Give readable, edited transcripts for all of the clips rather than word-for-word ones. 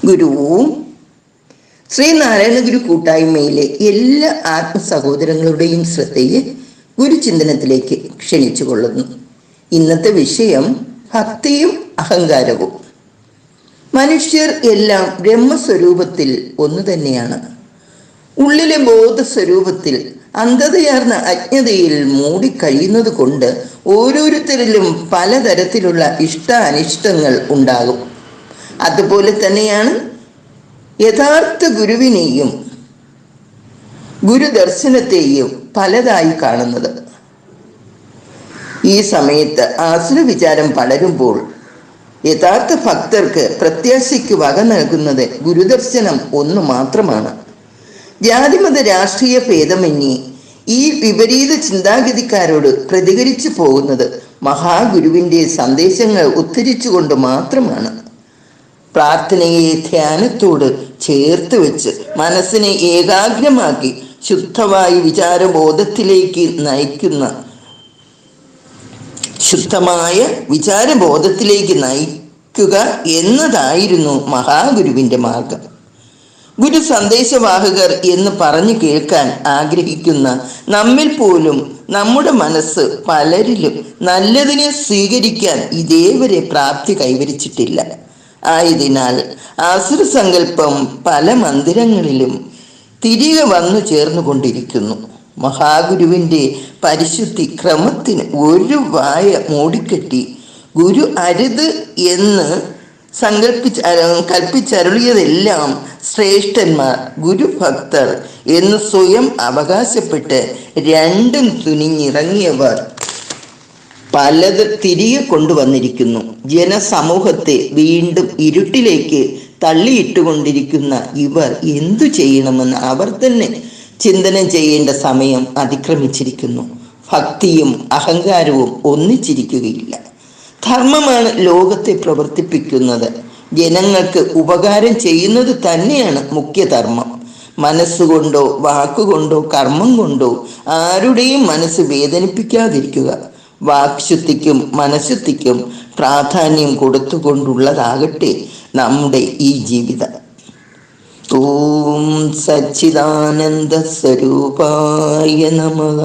ഗുരുവും ശ്രീനാരായണ ഗുരു കൂട്ടായ്മയിലെ എല്ലാ ആത്മസഹോദരങ്ങളുടെയും ശ്രദ്ധയെ ഗുരുചിന്തനത്തിലേക്ക് ക്ഷണിച്ചു കൊള്ളുന്നു. ഇന്നത്തെ വിഷയം ഭക്തിയും അഹങ്കാരവും. മനുഷ്യർ എല്ലാം ബ്രഹ്മസ്വരൂപത്തിൽ ഒന്നു തന്നെയാണ്. ഉള്ളിലെ ബോധസ്വരൂപത്തിൽ അന്ധതയാർന്ന അജ്ഞതയിൽ മൂടിക്കഴിയുന്നത് കൊണ്ട് ഓരോരുത്തരിലും പലതരത്തിലുള്ള അനിഷ്ടങ്ങൾ ഉണ്ടാകും. അതുപോലെ തന്നെയാണ് യഥാർത്ഥ ഗുരുവിനെയും ഗുരുദർശനത്തെയും പലതായി കാണുന്നത്. ഈ സമയത്ത് ആസുര വിചാരം പടരുമ്പോൾ യഥാർത്ഥ ഭക്തർക്ക് പ്രത്യാശയ്ക്ക് വക നൽകുന്നത് ഗുരുദർശനം ഒന്നു മാത്രമാണ്. ജാതിമത രാഷ്ട്രീയ ഭേദമന്യേ ഈ വിപരീത ചിന്താഗതിക്കാരോട് പ്രതികരിച്ചു പോകുന്നത് മഹാഗുരുവിൻ്റെ സന്ദേശങ്ങൾ ഉദ്ധരിച്ചുകൊണ്ട് മാത്രമാണ്. പ്രാർത്ഥനയെ ധ്യാനത്തോട് ചേർത്ത് വെച്ച് മനസ്സിനെ ഏകാഗ്രമാക്കി ശുദ്ധമായ വിചാരബോധത്തിലേക്ക് നയിക്കുക എന്നതായിരുന്നു മഹാഗുരുവിൻ്റെ മാർഗം. ഗുരു സന്ദേശവാഹകർ എന്ന് പറഞ്ഞു കേൾക്കാൻ ആഗ്രഹിക്കുന്ന നമ്മിൽ പോലും നമ്മുടെ മനസ്സ് പലരിലും നല്ലതിനെ സ്വീകരിക്കാൻ ഇതേവരെ പ്രാപ്തി കൈവരിച്ചിട്ടില്ല. ആയതിനാൽ ആസുര സങ്കല്പം പല മന്ദിരങ്ങളിലും തിരികെ വന്നു ചേർന്നുകൊണ്ടിരിക്കുന്നു. മഹാഗുരുവിൻ്റെ പരിശുദ്ധി ക്രമത്തിന് ഒരു വായ മൂടിക്കെട്ടി ഗുരു അരുത് എന്ന് കൽപ്പിച്ചരുളിയതെല്ലാം ശ്രേഷ്ഠന്മാർ ഗുരുഭക്തർ എന്ന് സ്വയം അവകാശപ്പെട്ട് രണ്ടും തുനിഞ്ഞിറങ്ങിയവർ പലത് തിരികെ കൊണ്ടുവന്നിരിക്കുന്നു. ജനസമൂഹത്തെ വീണ്ടും ഇരുട്ടിലേക്ക് തള്ളിയിട്ടുകൊണ്ടിരിക്കുന്ന ഇവർ എന്തു ചെയ്യണമെന്ന് അവർ തന്നെ ചിന്തനം ചെയ്യേണ്ട സമയം അതിക്രമിച്ചിരിക്കുന്നു. ഭക്തിയും അഹങ്കാരവും ഒന്നിച്ചിരിക്കുകയില്ല. ധർമ്മമാണ് ലോകത്തെ പ്രവർത്തിപ്പിക്കുന്നത്. ജനങ്ങൾക്ക് ഉപകാരം ചെയ്യുന്നത് തന്നെയാണ് മുഖ്യധർമ്മം. മനസ്സുകൊണ്ടോ വാക്കുകൊണ്ടോ കർമ്മം കൊണ്ടോ ആരുടെയും മനസ്സ് വേദനിപ്പിക്കാതിരിക്കുക. വാക്ശുദ്ധിക്കും മനഃശുദ്ധിക്കും പ്രാധാന്യം കൊടുത്തുകൊണ്ടുള്ളതാകട്ടെ നമ്മുടെ ഈ ജീവിതം. ഓം സച്ചിദാനന്ദ സ്വരൂപായ നമഃ.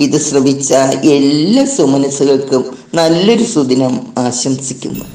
ഇത് ശ്രവിച്ച എല്ലാ സുമനസ്സുകൾക്കും നല്ലൊരു സുദിനം ആശംസിക്കുന്നു.